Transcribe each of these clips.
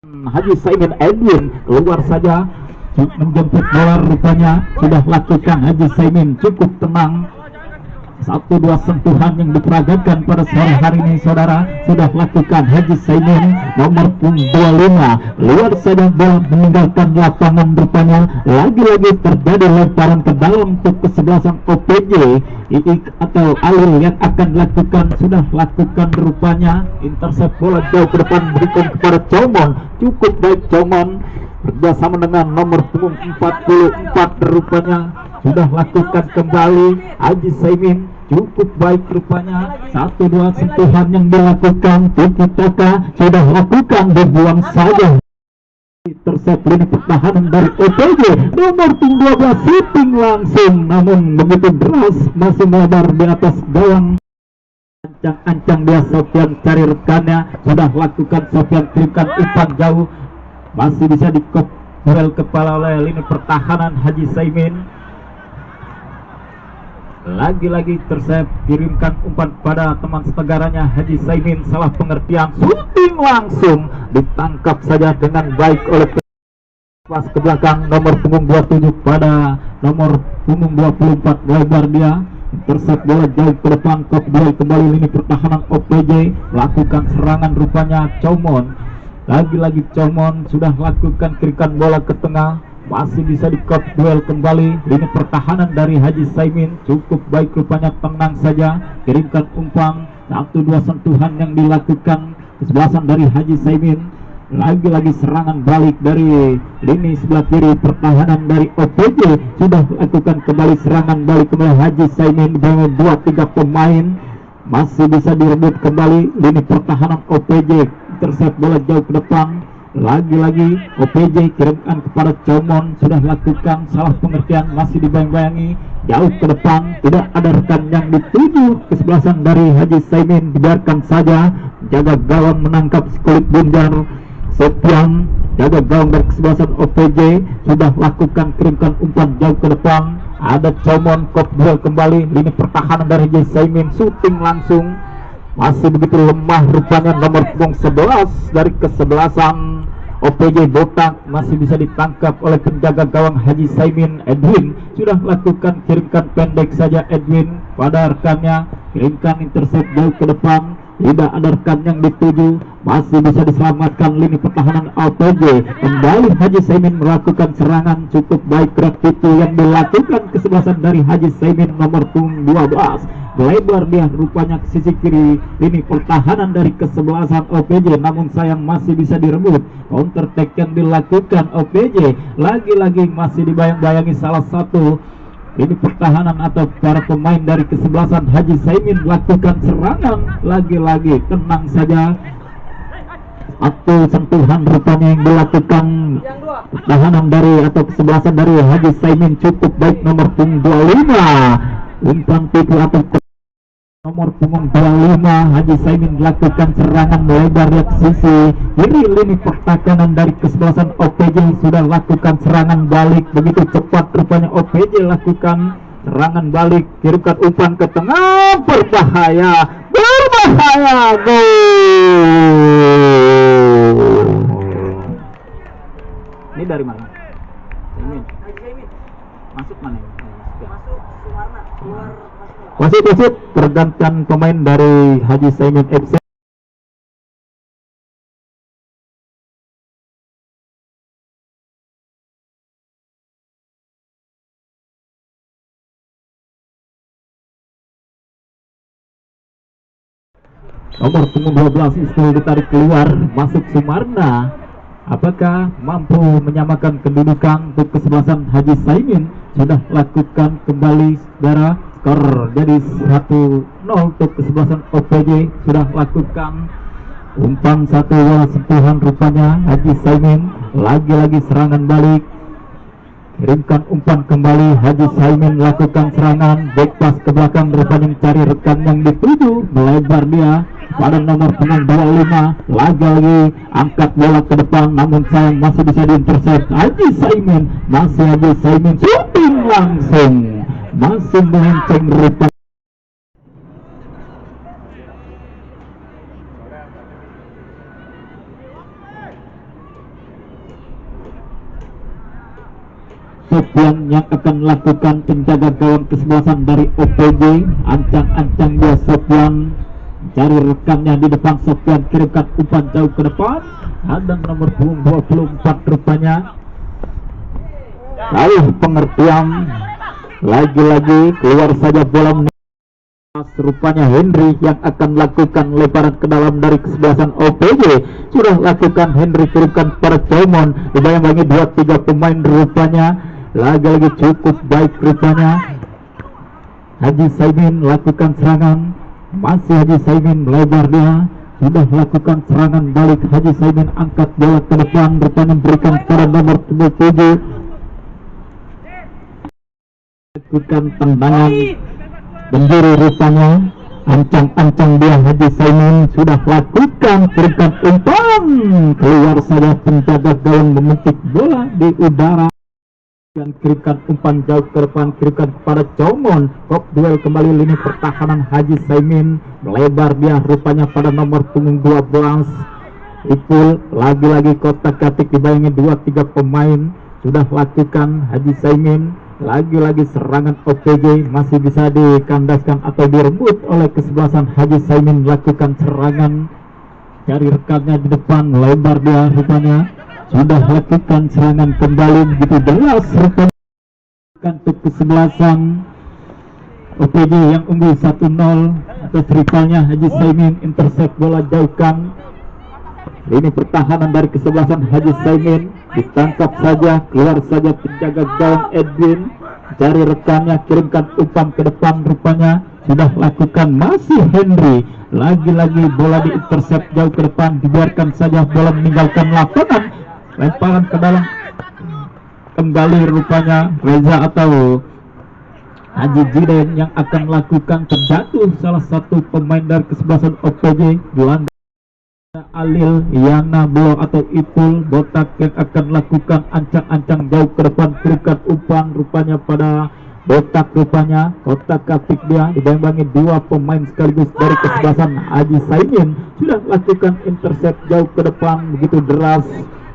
Haji Saimin Edwin keluar saja menjemput bola, rupanya sudah lakukan Haji Saimin cukup tenang. 1-2 sentuhan yang diperagakan pada sore hari ini, saudara, sudah lakukan Haji Saimin nomor 25. Luar saja bola meninggalkan lapangan, rupanya lagi-lagi terjadi lemparan ke dalam untuk kesebelasan OPJ. Iik atau Alil yang akan lakukan, sudah lakukan rupanya intercept bola jauh ke depan, berikan kepada Comon. Cukup baik Comon bersama dengan nomor punggung 44, rupanya sudah lakukan kembali Haji Saimin. Cukup baik rupanya, 1-2 sentuhan yang dilakukan, tiki taka sudah lakukan, dibuang saja. Tersep lini pertahanan dari OPJ nomor 12 shooting langsung, namun begitu deras, masih melebar di atas gawang. Ancang-ancang dia Sofian cari rekannya, sudah lakukan Sofian kirimkan umpan jauh, masih bisa dikop duel kepala oleh lini pertahanan Haji Saimin. Lagi-lagi Tersep kirimkan umpan pada teman setegaranya Haji Saimin, salah pengertian, shooting langsung ditangkap saja dengan baik oleh pas ke belakang nomor punggung 27 pada nomor punggung 24, lebar dia. Tersep bola jauh ke depan, kok duel kembali lini pertahanan OPJ, lakukan serangan rupanya Comon. Lagi-lagi Comon sudah lakukan kirimkan bola ke tengah, masih bisa di-cut duel kembali lini pertahanan dari Haji Saimin. Cukup baik rupanya, tenang saja, kirimkan umpan, 1-2 sentuhan yang dilakukan kesebelasan dari Haji Saimin. Lagi-lagi serangan balik dari lini sebelah kiri pertahanan dari OPJ, sudah lakukan kembali serangan balik kembali Haji Saimin dengan 2-3 pemain, masih bisa direbut kembali lini pertahanan OPJ. Tersep bola jauh ke depan, lagi-lagi OPJ kirimkan kepada Comon, sudah lakukan salah pengertian, masih dibayang-bayangi jauh ke depan, tidak ada rekan yang dituju kesebelasan dari Haji Saimin, dibiarkan saja, jaga gawang menangkap si kulit bunjar Sofian, jaga gawang dari kesebelasan OPJ, sudah lakukan kirimkan umpan jauh ke depan, ada Comon, kop duel kembali lini pertahanan dari Haji Saimin, shooting langsung, masih begitu lemah rupanya nomor punggung 11 dari kesebelasan OPJ botak, masih bisa ditangkap oleh penjaga gawang Haji Saimin Edwin. Sudah lakukan kirimkan pendek saja Edwin pada rekannya, kirimkan intercept jauh ke depan, tidak ada rekan yang dituju, masih bisa diselamatkan lini pertahanan OPJ. Kembali Haji Saimin melakukan serangan, cukup baik gerak itu yang dilakukan kesebelasan dari Haji Saimin nomor punggung 12. Lebar dia rupanya ke sisi kiri lini pertahanan dari kesebelasan OPJ, namun sayang masih bisa direbut. Counter attack yang dilakukan OPJ, lagi-lagi masih dibayang-bayangi salah satu ini pertahanan atau para pemain dari kesebelasan Haji Saimin lakukan serangan. Lagi-lagi tenang saja, atau sentuhan rupanya yang dilakukan pertahanan dari atau kesebelasan dari Haji Saimin cukup baik nomor punggung 25, umpan tipu atau nomor punggung 25 Haji Saimin melakukan serangan melebar ke sisi kiri lini pertahanan dari kesebelasan OPJ, sudah lakukan serangan balik, begitu cepat rupanya OPJ lakukan serangan balik, kirimkan umpan ke tengah, berbahaya, gol. Ini dari mana? Saimin. Masuk mana? Masuk Sumarna, keluar. Wasit pergantian pemain dari Haji Saimin FC. Nomor punggung 12 Ismail ditarik keluar, masuk Sumarna. Apakah mampu menyamakan kedudukan untuk kesebelasan Haji Saimin? Sudah lakukan kembali saudara, skor jadi 1-0 untuk kesebelasan OPJ. Sudah lakukan umpan 1 sentuhan rupanya Haji Saimin, lagi-lagi serangan balik, kirimkan umpan kembali Haji Saimin lakukan serangan, back pass ke belakang rupanya mencari rekan yang dituju, melebar dia pada nomor punggung 25, lagi-lagi angkat bola ke depan, namun sayang masih bisa diintercept Haji Saimin, masih Haji Saimin shooting langsung, masih melenceng rupanya. Sofian yang akan melakukan penjaga gawang kesebelasan dari OPJ. Ancang-ancang dia Sofian, cari rekannya di depan. Sofian kirimkan umpan jauh ke depan, ada nomor punggung 24 rupanya. Jauh pengertian, lagi-lagi keluar saja bola. Rupanya Henry yang akan lakukan lemparan ke dalam dari kesebelasan OPJ. Sudah lakukan Henry, kirimkan pada Comon, dibayang-bayangi 2-3 pemain rupanya. Lagi-lagi cukup baik rupanya. Haji Saimin lakukan serangan, masih Haji Saimin melebar dia. Sudah lakukan serangan balik Haji Saimin, angkat bola ke depan rupanya, berikan pada nomor 77. Lakukan tendangan penjuru rupanya. Ancang-ancang dia Haji Saimin, sudah lakukan kirimkan umpan, keluar saja penjaga gawang memetik bola di udara dan kirimkan umpan jauh ke depan, kirimkan kepada Comon. Kop duel kembali lini pertahanan Haji Saimin, melebar dia rupanya pada nomor punggung 12 Ipul. Lagi-lagi kotak-katik dibayangi 2-3 pemain. Sudah lakukan Haji Saimin, lagi-lagi serangan OPJ masih bisa dikandaskan atau direbut oleh kesebelasan. Haji Saimin lakukan serangan, cari rekannya di depan, lebar dia rupanya. Sudah lakukan serangan kembali begitu deras rupanya untuk kesebelasan OPJ yang unggul 1-0 atas rivalnya Haji Saimin. Intercept bola jauhkan ini pertahanan dari kesebelasan Haji Saimin, ditangkap saja, keluar saja penjaga gawang Edwin, cari rekannya, kirimkan umpan ke depan rupanya. Sudah lakukan masih Henry, lagi-lagi bola diintercept jauh ke depan, dibiarkan saja bola meninggalkan lapangan. Lemparan ke dalam kembali rupanya Reza atau Haji Jiden yang akan melakukan, terjatuh salah satu pemain dari kesebelasan OPJ. Belanda Alil, Yana, Blo atau Ipul Botak yang akan melakukan ancang-ancang jauh ke depan, kirimkan umpan rupanya pada Botak rupanya. Kotak katik dia, dibayang-bayangi 2 pemain sekaligus dari kesebelasan Haji Saimin. Sudah lakukan intercept jauh ke depan begitu deras,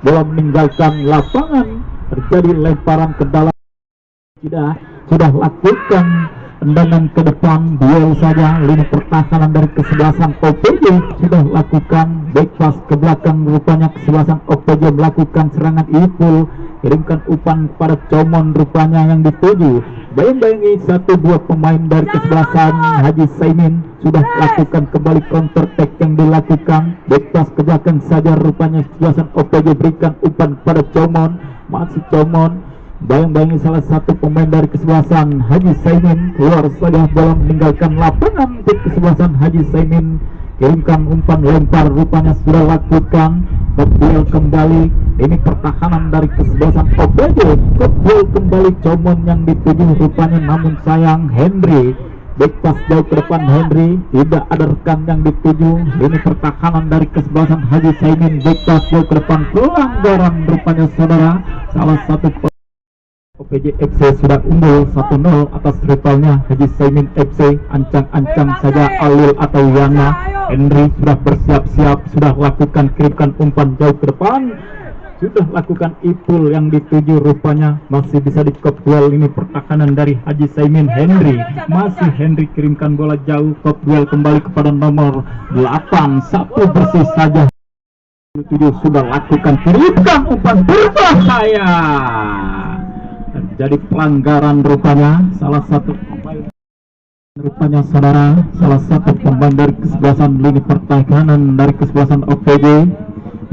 bola meninggalkan lapangan, terjadi lemparan ke dalam. Sudah lakukan tendangan ke depan, duel saja lini pertahanan dari kesebelasan OPJ. Sudah lakukan back pass ke belakang rupanya, kesebelasan OPJ melakukan serangan. Ipul kirimkan umpan pada Comon rupanya yang dituju. Bayang-bayangi 1-2 pemain dari kesebelasan Haji Saimin. Sudah lakukan kembali counter attack yang dilakukan, back pass ke belakang saja rupanya kesebelasan OPJ, berikan umpan pada Comon, masih Comon. Bayang-bayangi salah satu pemain dari kesebelasan Haji Saimin, keluar saja bola meninggalkan lapangan untuk kesebelasan Haji Saimin. Kirimkan umpan lempar rupanya sudah lakukan. Duel kembali ini pertahanan dari kesebelasan OPJ. Duel kembali Comon yang dituju rupanya, namun sayang Henry back pass jauh ke depan. Henry tidak ada rekan yang dituju. Ini pertahanan dari kesebelasan Haji Saimin, back pass jauh ke depan, pelanggaran rupanya saudara. Salah satu OPJ FC sudah unggul 1-0 atas rivalnya Haji Saimin FC. Ancang-ancang saja Alil atau Yana. Henry sudah bersiap-siap, sudah lakukan kirimkan umpan jauh ke depan. Sudah lakukan Ipul yang dituju rupanya, masih bisa di kop duel ini pertahanan dari Haji Saimin. Henry, masih Henry kirimkan bola jauh, kop duel kembali kepada nomor 8, 1 bersih saja. 7 sudah lakukan kirimkan umpan berbahaya, terjadi pelanggaran rupanya. Salah satu pemain rupanya saudara, salah satu pemain dari kesebelasan lini pertahanan dari kesebelasan OPJ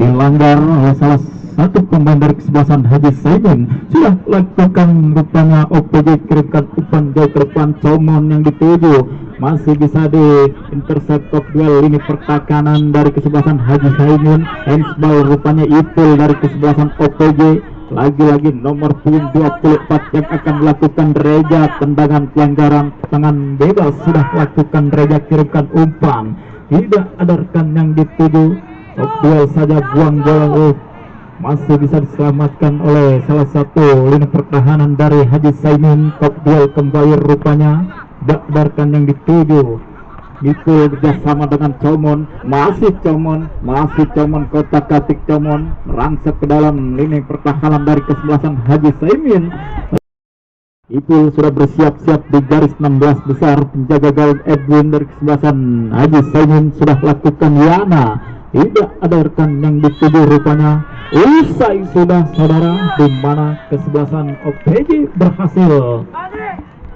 dilanggar oleh salah satu pemain dari kesebelasan Haji Saimin. Sudah lakukan rupanya OPJ, kirimkan umpan jauh ke depan. Comon yang dituju, masih bisa di intercept top duel lini pertahanan dari kesebelasan Haji Saimin. Handsball rupanya Ipul dari kesebelasan OPJ. Lagi-lagi nomor punggung 24 yang akan melakukan Reja, tendangan pelanggaran tangan bebas. Sudah lakukan Reja, kirimkan umpan, tidak ada rekan yang dituju. Top duel saja, buang bola, masih bisa diselamatkan oleh salah satu lini pertahanan dari Haji Saimin. Top duel kembali rupanya, tidak ada rekan yang dituju. Itu kerjasama dengan Comon, masih Comon kotak katik Comon merangsek ke dalam lini pertahanan dari kesebelasan Haji Saimin. Itu sudah bersiap-siap di garis 16 besar. Penjaga gawang Edwin dari kesebelasan Haji Saimin sudah lakukan Yana. Tidak ada rekan yang dituju rupanya. Usai sudah saudara, di mana kesebelasan OPJ berhasil